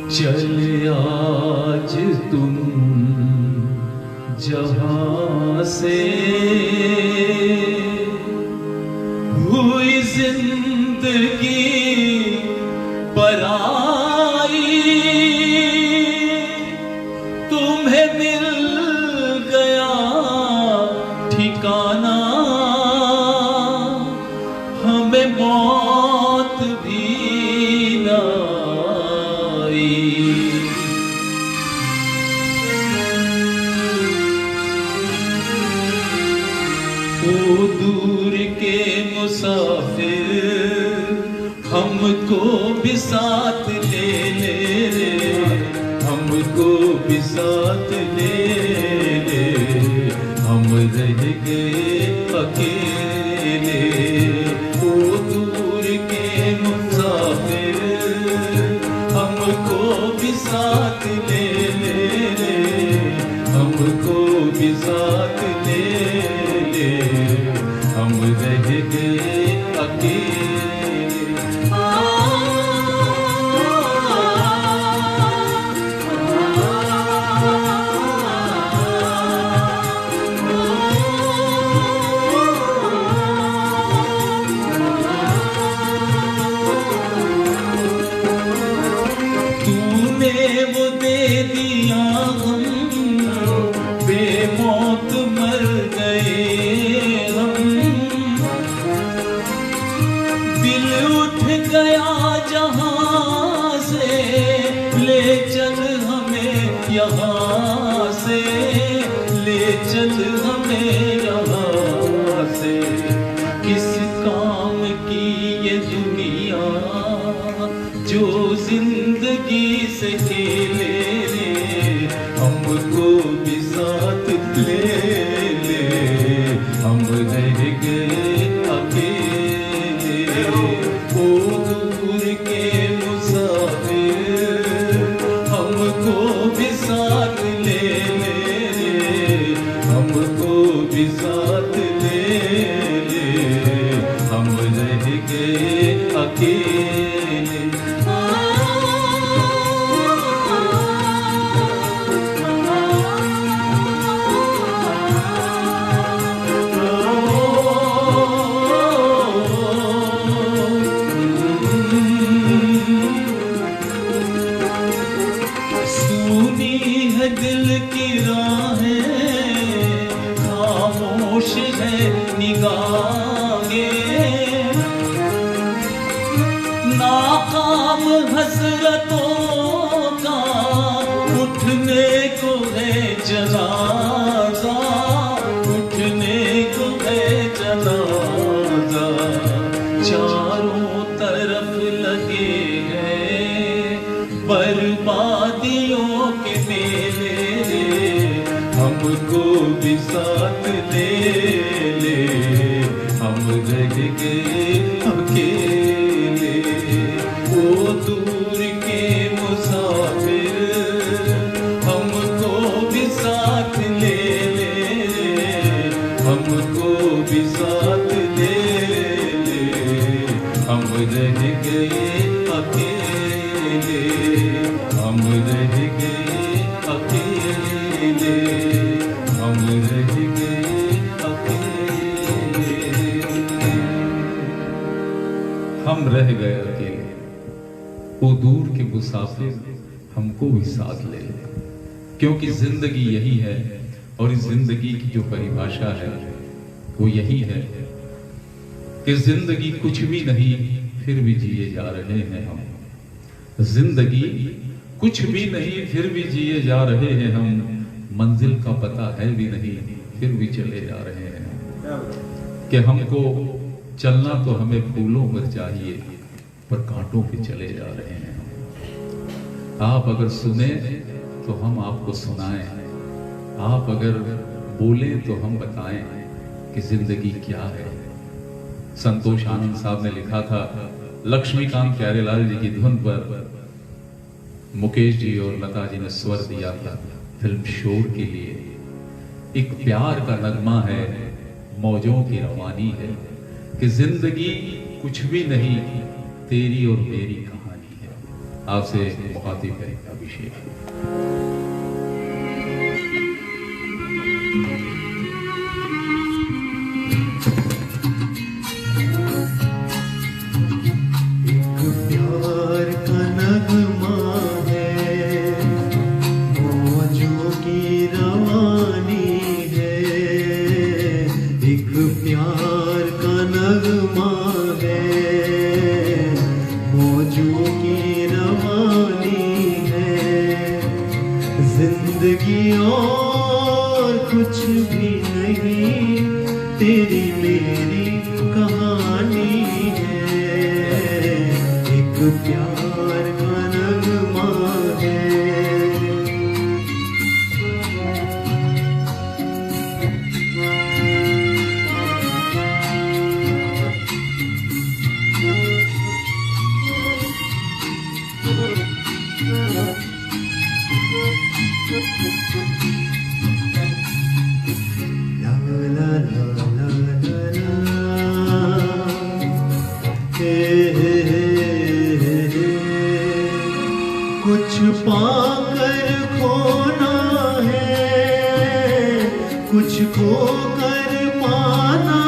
चल आज तुम जहां से, हुई जिंदगी पराई, तुम्हें मिल गया ठिकाना, हमें मौत भी ना आई। ओ दूर के मुसाफिर, हमको भी साथ ले ले रे, हमको भी साथ ले ले, हम रह गए अकेले। ओ दूर के मुसाफिर, हमको भी साथ ले ले रे, हमको भी साथ ले ले, हम रह गए अकेले। तूने वो दे दिया हम, बेमौत मर गए हम, दिल उठ गया जहां से, ले चल हमें यहाँ से, ले चल हमें यहाँ से। किस काम की ये दुनिया जो जिंदगी से खेले रे, हमको भी साथ ले ले, हम रह गए अकेले। ओ दूर के मुसाफिर, हमको भी साथ ले ले, हमको भी साथ ले ले, हम रह गए अकेले। दिल की राहें, खामोश है निगाहें, नाकाम हसरतों का उठने को है जनाजा, उठने को है जनाजा। चारों तरफ लगे हैं बर्बादियों के मेले रे, हमको भी साथ ले ले, हम रह गए अकेले। ओ दूर के मुसाफिर, हमको भी साथ ले ले, हमको भी साथ ले ले, हम रह गए अकेले, हम रह गए अकेले, हम रह गए अकेले, हम रह गए अकेले। वो दूर के मुसाफिर, हमको भी साथ ले ले, क्योंकि जिंदगी यही है। और इस जिंदगी की जो परिभाषा है वो यही है कि जिंदगी कुछ भी नहीं, फिर भी जिए जा रहे हैं हम। जिंदगी कुछ भी नहीं, फिर भी जिए जा रहे हैं हम। मंजिल का पता है भी नहीं, फिर भी चले जा रहे हैं। कि हमको चलना तो हमें फूलों पर चाहिए, पर कांटों पे चले जा रहे हैं। आप अगर सुने तो हम आपको सुनाएं, आप अगर बोले तो हम बताएं कि जिंदगी क्या है। संतोष आनंद साहब ने लिखा था, लक्ष्मीकांत प्यारेलाल जी की धुन पर मुकेश जी और लता जी ने स्वर दिया था फिल्म शोर के लिए। एक प्यार का नगमा है, मौजों की रवानी है कि जिंदगी कुछ भी नहीं, तेरी और मेरी कहानी है। आपसे मुखातिब है अभिषेक। जिंदगी और कुछ भी नहीं, तेरी मेरी कहानी है, एक प्यार का नगमा है। कुछ पाकर खोना है, कुछ खोकर पाना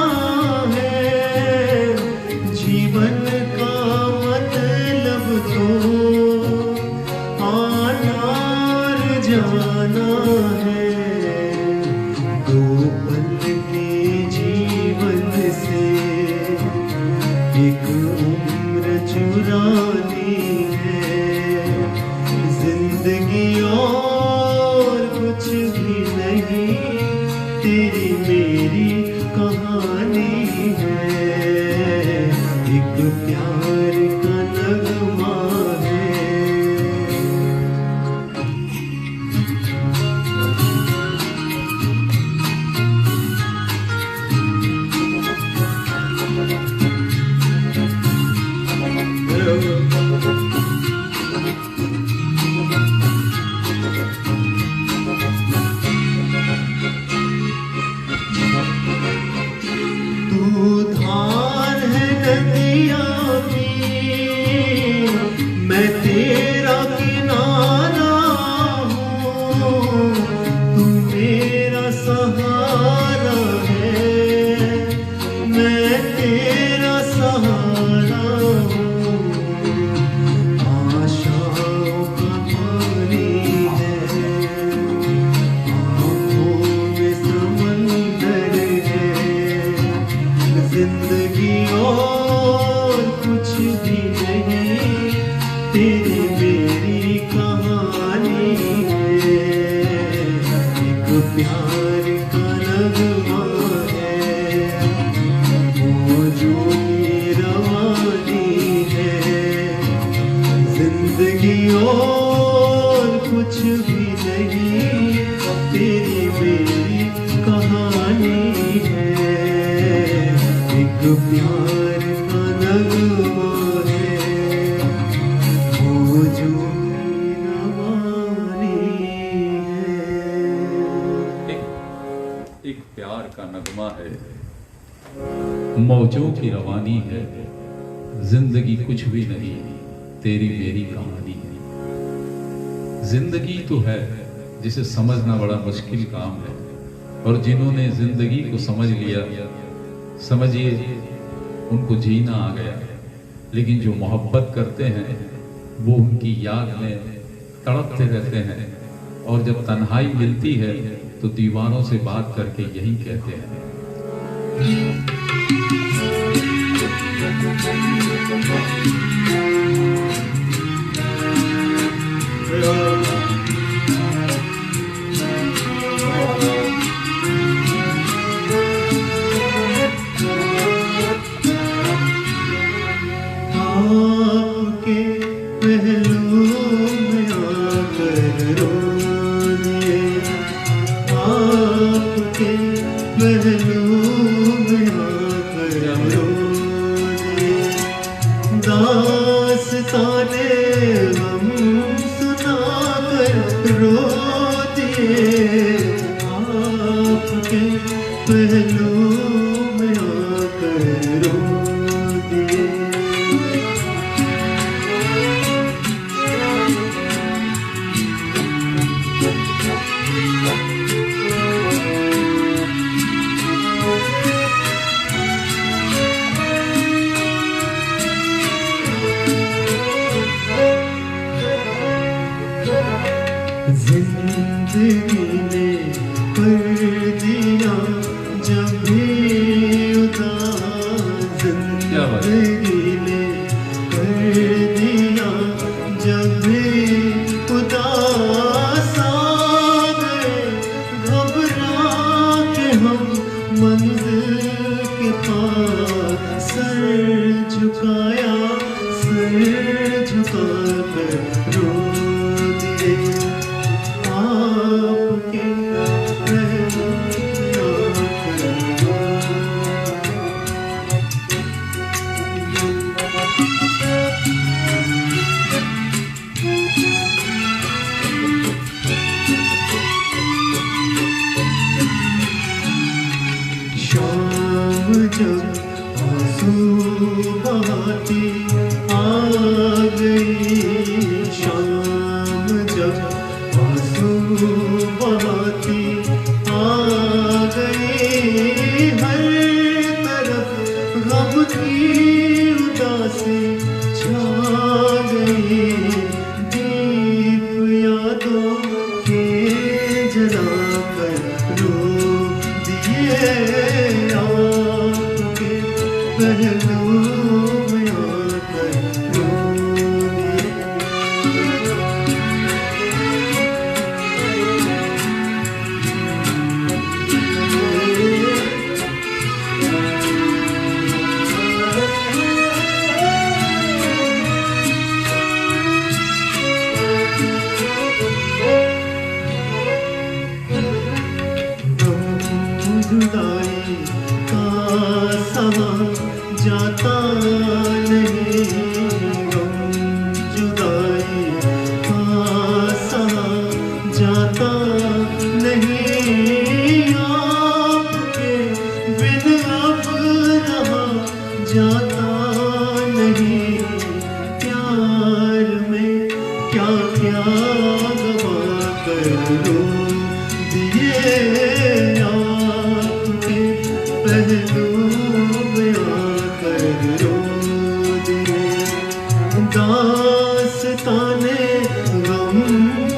है, जीवन का मतलब तो आना और जाना है। दो पल के जीवन से एक उम्र चुरानी है, जिंदगी और कुछ भी नहीं, तेरी मेरी कहानी है, एक प्यार का नगमा है। तू धार है नदिया की, मैं तेरा किनारा हूँ, तू मेरा सहारा है, मैं तेरा सहारा हूँ। आशाओं का पानी है, आँखों में समंदर है, जिंदगी और कुछ भी नहीं, तेरी मेरी कहानी है, एक प्यार का नगमा है, मौजों की रवानी है, जिंदगी और कुछ भी नहीं, तेरी मेरी कहानी है, एक प्यार का नगमा है, मौजों की रवानी है। एक प्यार का नगमा है, मौजों की रवानी है, जिंदगी कुछ भी नहीं, तेरी मेरी कहानी है। जिंदगी तो है जिसे समझना बड़ा मुश्किल काम है, और जिन्होंने जिंदगी को समझ लिया, समझिए उनको जीना आ गया। लेकिन जो मोहब्बत करते हैं वो उनकी याद में तड़पते रहते हैं, और जब तन्हाई मिलती है तो दीवारों से बात करके यही कहते हैं। आपके पहलू में आकर रो दे, आपके पहलू में आकर रो दे, दास्ताने हम सुनाकर रो दिए, आपके पहलू में आकर रो दिए। जिंदगी ने कर दिया जब भी उदास, जिंदगी ने कर दिया जब भी उदास आ गए, घबरा के हम मंजिल के पास, सर झुकाया सर झुका कर रो दिए आपके शाम जब आंसू बहाती आ गई, शाम जब आंसू बहाती आ गई, हर तरफ गम की उदासी छा गई, दीप यादों के जला कर रो दिए आपके पहलू में आकर रो दिए। जुदाई का समा जाता नहीं, गम जुदाई का समा जाता नहीं, आपके बिन अब रहा जाता नहीं, प्यार में क्या क्या गवा कर रो दिए पहलू में आकर रो दिए, दास्ताने गम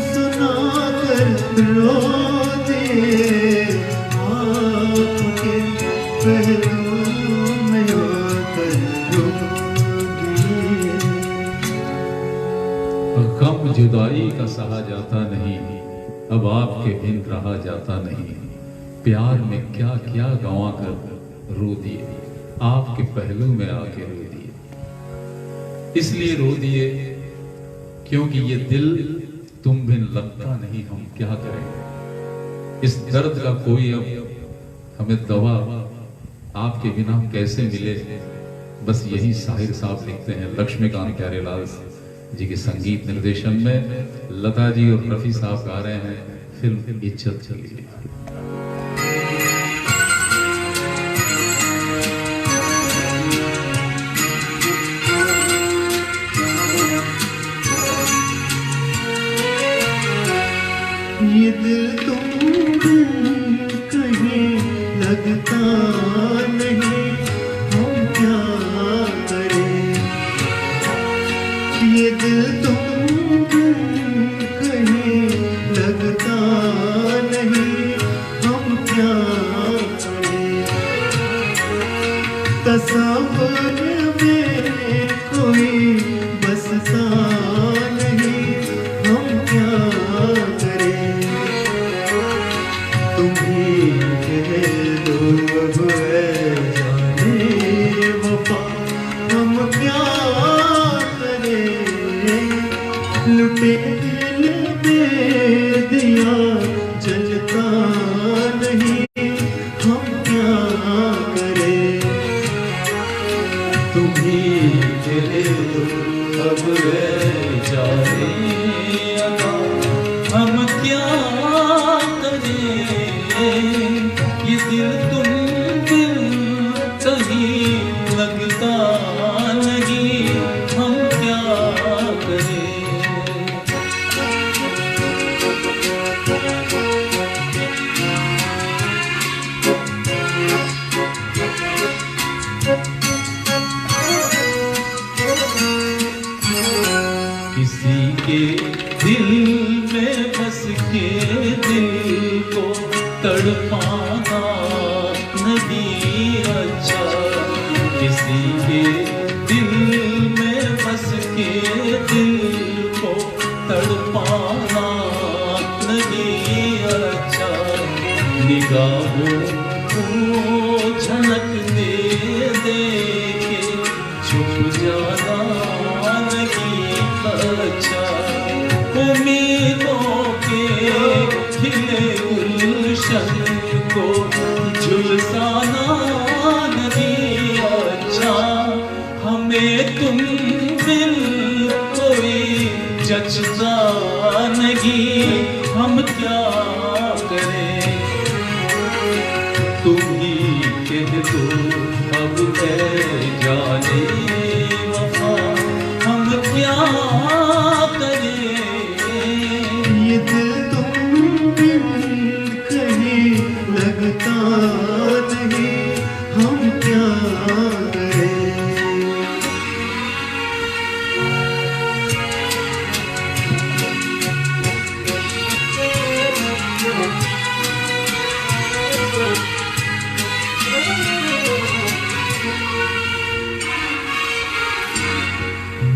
सुना कर रो दिए, आपके पहलू में आकर रो दिए। गम जुदाई का सहा जाता नहीं, अब आपके बिन रहा जाता नहीं, प्यार में क्या क्या गंवा कर रो दिए, आपके पहलू में आके रो दिए। इसलिए रो दिए क्योंकि ये दिल तुम बिन लगता नहीं, हम क्या करें। इस दर्द का कोई अब हमें दवा आपके बिना कैसे मिले। बस यही शाहिर साहब लिखते हैं। लक्ष्मीकांत प्यारेलाल जी के संगीत निर्देशन में लता जी और रफी साहब गा रहे हैं फिल्म इज्जत चली गई। ये दिल तुम कहीं लगता नहीं, हम क्या करें। ये दिल तुम कहीं लगता नहीं, हम क्या करें। तस्वीर में कोई बसता नहीं, हम क्या करें। तुम ही कह दो अब है जाने वफा, हम क्या करें। लुटे दिल दे दिया जलता नहीं, हम क्या करें। तुम ही कह दो अब है जाने वफा, हम क्या करें। ये दिल तुम दिल कहीं लगता नहीं, हम क्या करें। किसी के दिल में बस के दिल तड़पाना नहीं अच्छा, किसी के दिल में बस के दिल को तड़पाना नहीं अच्छा। निगाहों को झलक दे दे के छुप जाना नहीं अच्छा। उम्मीदों के खिले गुलशन को झुलसाना नहीं अच्छा। हमें तुम दिल कोई जचता नहीं, हम क्या करें। तुम ही कह दो अब है जाने वफा, हम क्या करें। ये दिल तुम बिन कहीं लगता नहीं, हम क्या करें।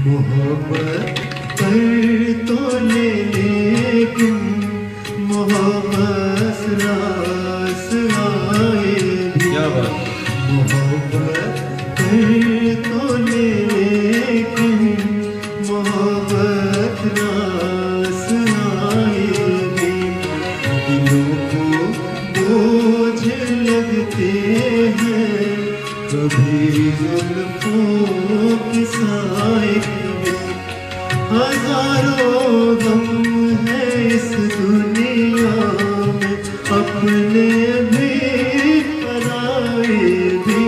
मोहब्बत कर तो ले लेकिन मोहब्बत रास आए भी। क्या बात। मोहब्बत कर तो ले लेकिन मोहब्बत रास आए भी। दिलों को बोझ लगते हैं कभी जुल्फों के साए में। हजारों गम है इस दुनिया में, अपने भी पराए भी।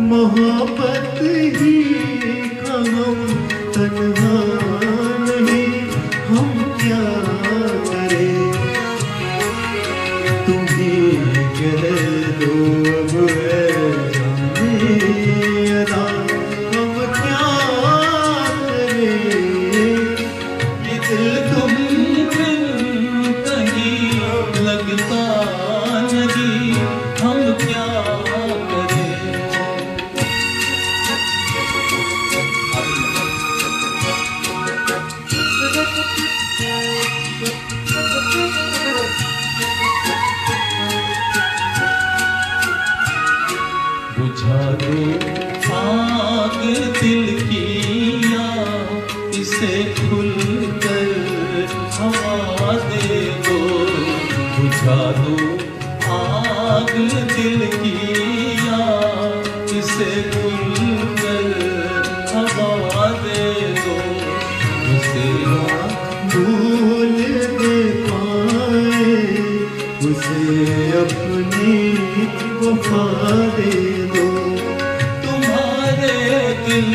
मोहब्बत ही का हम तन्हा नहीं, हम क्या करें। तुम्हें कह दो अब है जाने अदा, हम क्या करें। ये दिल तुम बिन कहीं लगता नहीं, हम क्या करें। बुझा दो आग दिल की, या इसे खुलकर हवा दे दो। बुझा दो आग दिल की, या इसे खुलकर हवा दे दो। उसे भूल दे पाए उसे अपनी वफा दे दो। तुम्हारे दिल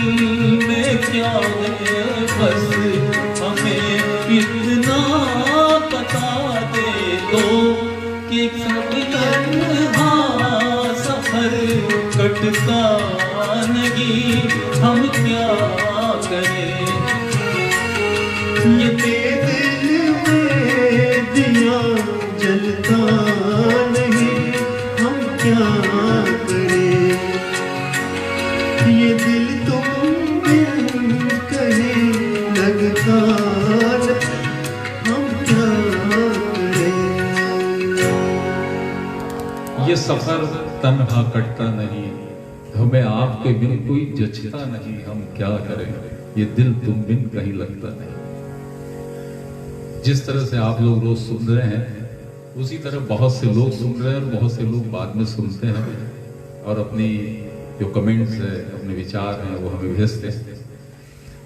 में क्या है बस हमें इतना बता दे दो कि कभी तन्हा सफर कटता नहीं, हम क्या करें। ये दिल में दिया जलता नहीं, हम क्या करें। ये दिल तुम बिन कहीं लगता नहीं, हम क्या करें। ये सफर तन्हा कटता नहीं, हमें आपके बिन कोई जचता नहीं, हम क्या करें। ये दिल तुम बिन कहीं लगता नहीं। जिस तरह से आप लोग रोज सुन रहे हैं, उसी तरह बहुत से लोग सुन रहे हैं और बहुत से लोग बाद में सुनते हैं और अपनी जो कमेंट्स है, अपने विचार हैं, वो हमें भेजते हैं।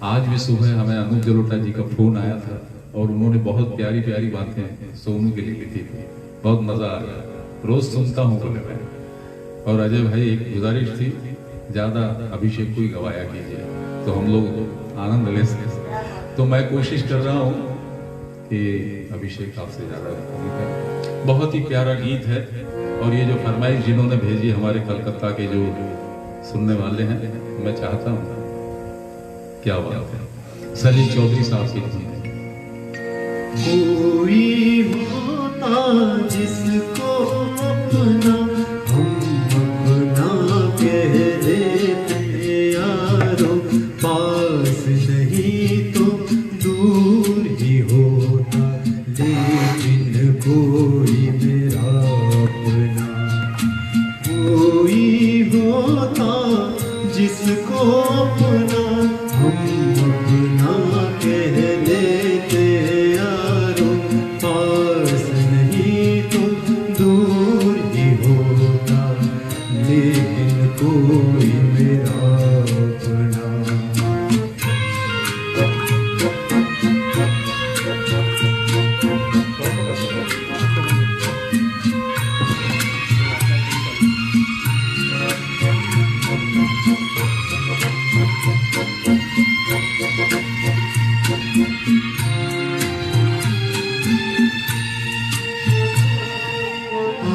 आज भी सुबह हमें अनूप जलोटा जी का फोन आया था और उन्होंने बहुत प्यारी प्यारी बातें सोनू के लिए लिखी थी। बहुत मजा आ गया। रोज सुनता हूँ बोले मैं। और अजय भाई एक गुजारिश थी, ज्यादा अभिषेक को ही गवाया कीजिए तो हम लोग आनंद ले सकें। तो मैं कोशिश कर रहा हूँ कि अभिषेक आपसे ज्यादा गीत है। बहुत ही प्यारा गीत है और ये जो फरमाइश जिन्होंने भेजी हमारे कलकत्ता के जो सुनने वाले हैं, मैं चाहता हूँ क्या बात है, सलील चौधरी साहब की धुन है। कोई होता जिसको अपना हम अपना कह देते यारो, पास नहीं तो दूर ही होता, लेकिन कोई मेरा अपना कोई होता जिसको अपना हम अपना कह देते यारो, पास नहीं तो दूर ही होता, लेकिन कोई मेरा अपना।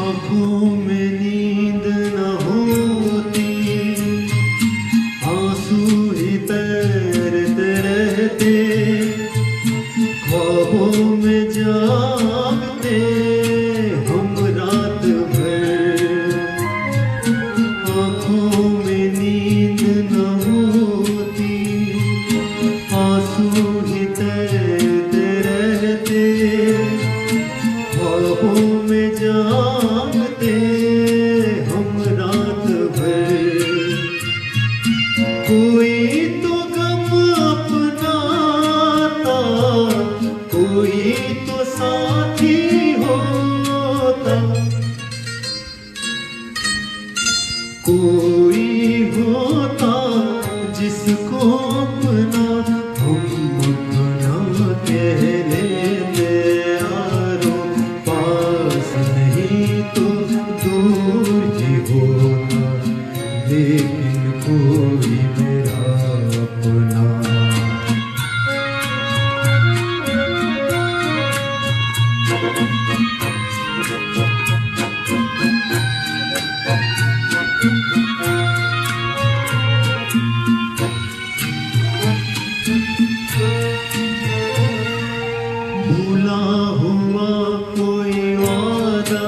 आँखों में नींद न होती, आंसू ही तैरते रहते, ख्वाबों में जागते हम रात भर। आँखों में नींद न होती, आंसू ही तैरते रहते, ख्वाबों में जागते हम रात भर। कोई तो गम अपनाता, कोई तो साथी होता, कोई होता जिसको अपना हम अपना कह लेते यारो, पास नहीं तो दूर ही होता, लेकिन कोई मेरा अपना। भूला हुआ कोई वादा,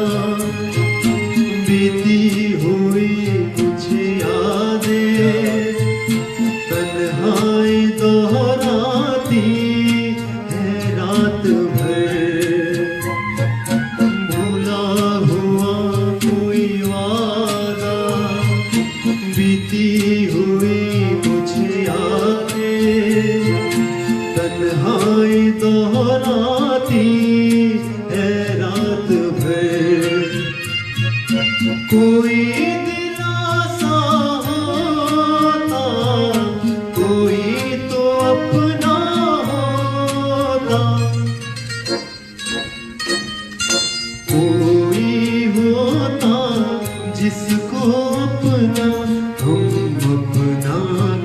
बीती हुई कुछ यादें, तन्हाई दोहराती है रात भर। भूला हुआ कोई वादा, बीती हुई कुछ यादें, तन्हाई दोहराती है रात भर। कोई दिलासा होता, कोई तो अपना होता, कोई होता जिसको अपना हम अपना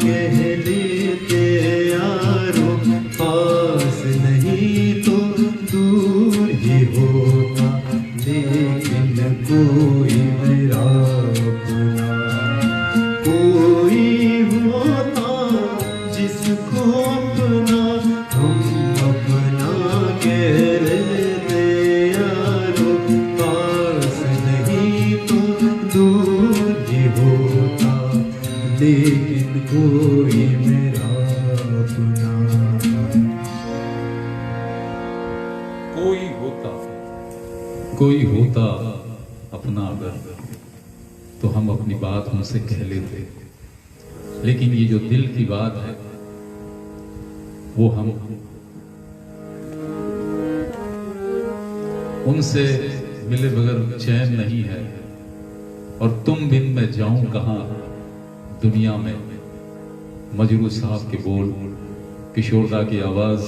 कह लेते यारो, पास नहीं तो दूर ही होता, लेकिन कोई मेरा अपना। कोई होता जिसको अपना हम अपना कह लेते यारो, पास नहीं तो दूर ही होता, लेकिन कोई मेरा अपना। कोई होता अपना अगर, तो हम अपनी बात उनसे कह लेते, लेकिन ये जो दिल की बात है वो हम उनसे मिले बगैर चैन नहीं है। और तुम बिन मैं जाऊं कहां दुनिया में, मजरू साहब के बोल, किशोरदा की आवाज,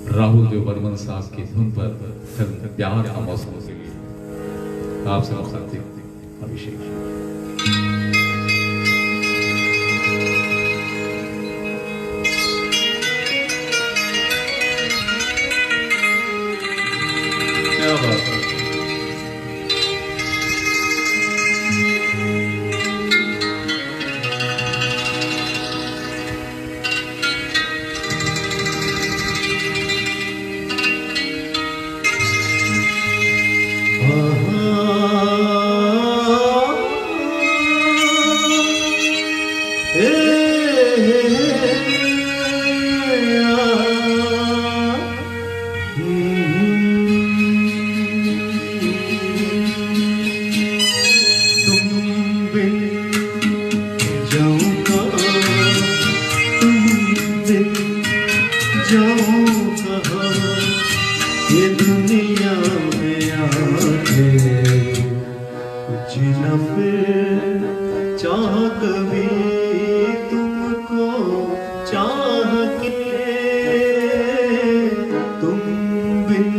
राहुल देव बर्मन साहब की धुन पर फिल्म प्यार का मौसम के लिए आपसे मुखातिब अभिषेक। क्या बात है। जाऊं कहाँ ये दुनिया में आके, कुछ न फिर चाह कभी तुमको चाह के, तुम बिन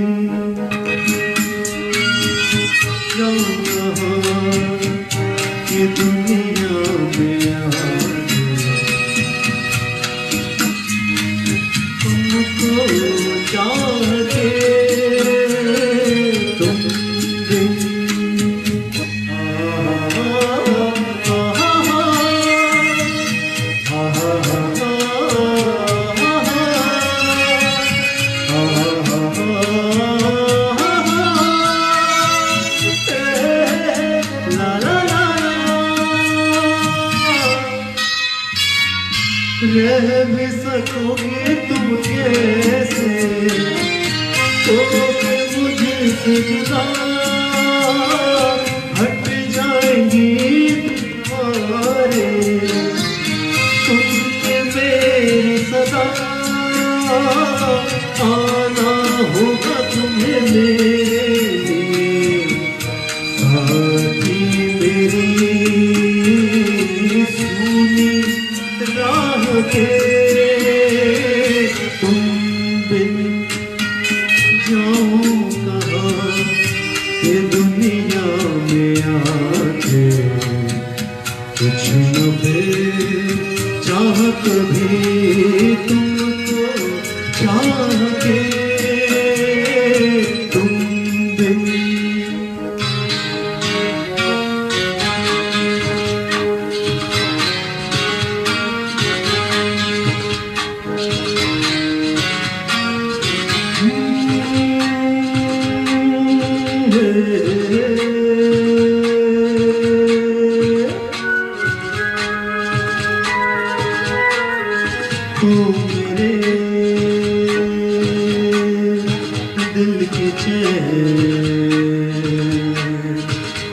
जाऊं कहाँ ये दुनिया में आके, तुमको चाह के, तुम बिन रह भी सकोगे तुम कैसे, तो फिर मुझसे जुदा हट जाएंगी तुम्हारे, तुमसे मेरी सदा आना होगा तुम्हें मेरे लिए, साथी मेरी सुनी राह के, तुम बिन जाऊं कहाँ ये दुनिया में आके, कुछ न फिर चाह कभी तुमको चाह के, तुम बिन तू मेरे दिल की चैन,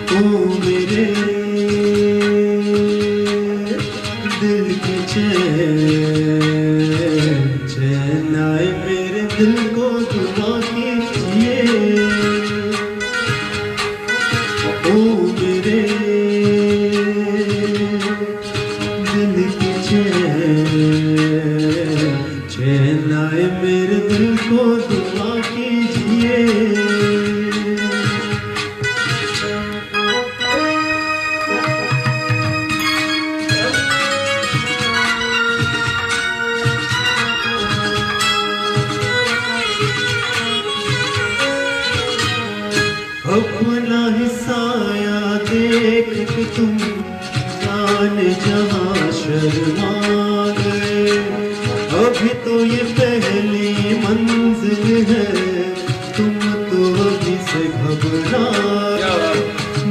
तू मेरे दिल की चैन, चैन आए मेरे दिल को दुआ कीजिए, ओ मेरे दिल की चैन, चैन आए मेरे दिल को दुआ कीजिए, अपना ही साया देख के तुम जाने जहाँ शर्मा गए, अभी तो ये पहली मंजिल है, तुम तो अभी से घबरा गए,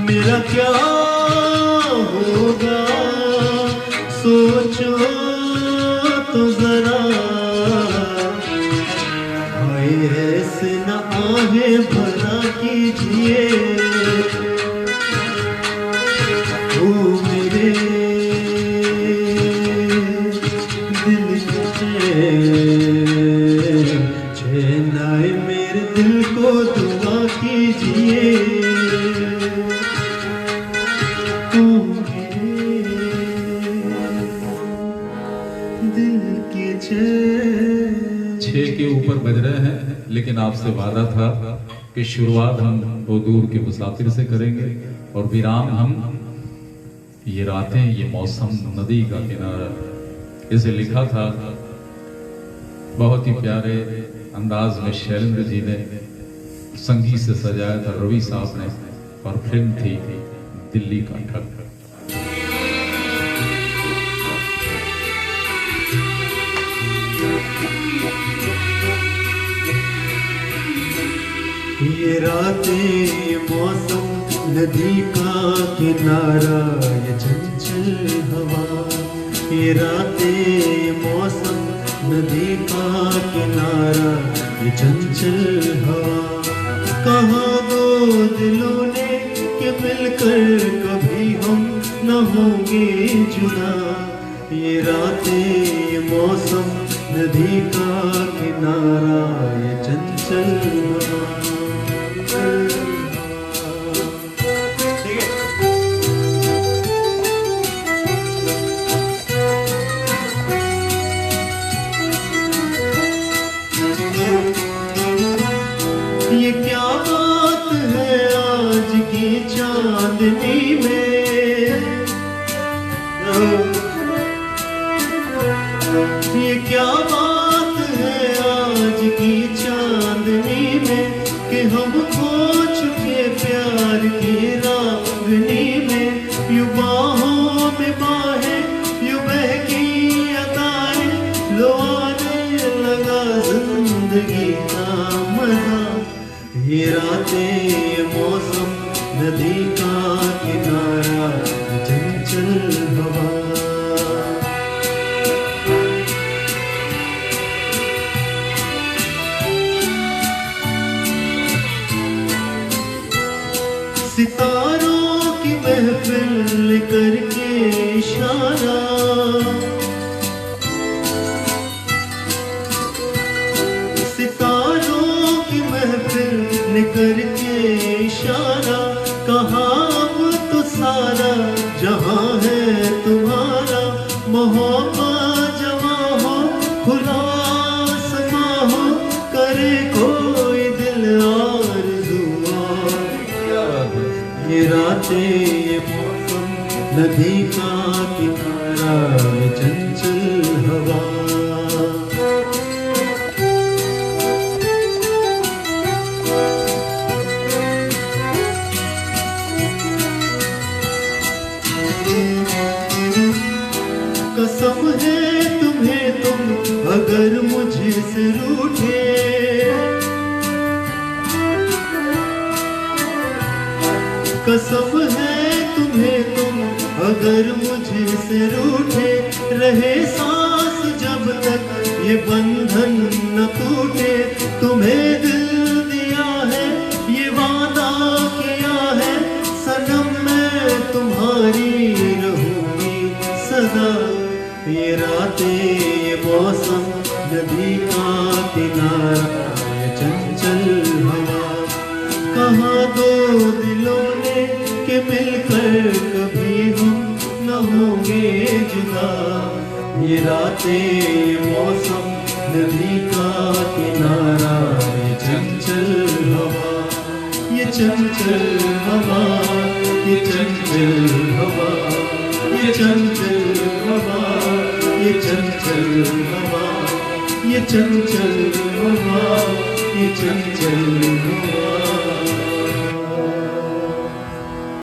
मेरा क्या होगा सोचो तो जरा, भाई ऐसे न आहे भरा कीजिए, ओ मेरे दिल की चैन आए मेरे दिल को दुआ कीजिए, ओ मेरे दिल की चैन। 6 के ऊपर बज रहे हैं, लेकिन आपसे वादा था कि शुरुआत हम वो दूर के मुसाफिर से करेंगे और विराम हम ये रातें ये मौसम नदी का किनारा, इसे लिखा था बहुत ही प्यारे अंदाज में शैलेंद्र जी ने, संगीत से सजाया था रवि साहब ने, और फिल्म थी दिल्ली का ठग। ये रातें मौसम नदी का किनारा, ये चंचल हवा, ये रातें मौसम नदी का किनारा, ये चंचल हवा, कहाँ दो दिलों ने कि मिलकर कभी हम न होंगे जुदा, ये रातें मौसम नदी का किनारा ये चंचल हवा। ठीक है। ये क्या बात है आज की चांदनी में, ये क्या बात है आज की चांदनी में कि हम खो चुके प्यार की रागनी में। यूं बाहों में बाहें यूं बहकी अदाएं, लो आने लगा जिंदगी का मजा। ये रातें ये मौसम नदी का किनारा चंचल हवा। सितारों की महफिल करके इशारा, सितारों की महफिल करके इशारा। कहाँ अब तो सारा जहां है तुम्हारा। मोहब्बत जमा हो खुला आसमां हो, करे कोई दिल आरज़ू। ये रातें ये मौसम नदी का किनारा ये चंचल हवा। कसम है तुम्हें तुम अगर मुझसे रूठे, कसम है तुम्हें तुम अगर मुझसे रूठे। रहे सांस जब तक ये बंधन न टूटे। तुम्हें दिल दिया है ये वादा किया है, सनम मैं तुम्हारी रहूंगी सदा। ये रातें ये मौसम नदी का किनारा ये चंचल हवा। कहाँ दो दिलों ने के मिलकर कभी हम न होंगे जुदा। ये रातें ये मौसम नदी का किनारा ये चंचल हवा। ये चंचल हवा, ये चंचल हवा, ये चंचल हवा, ये चंचल हवा, ये चंचल हवा, ये चंचल हवा।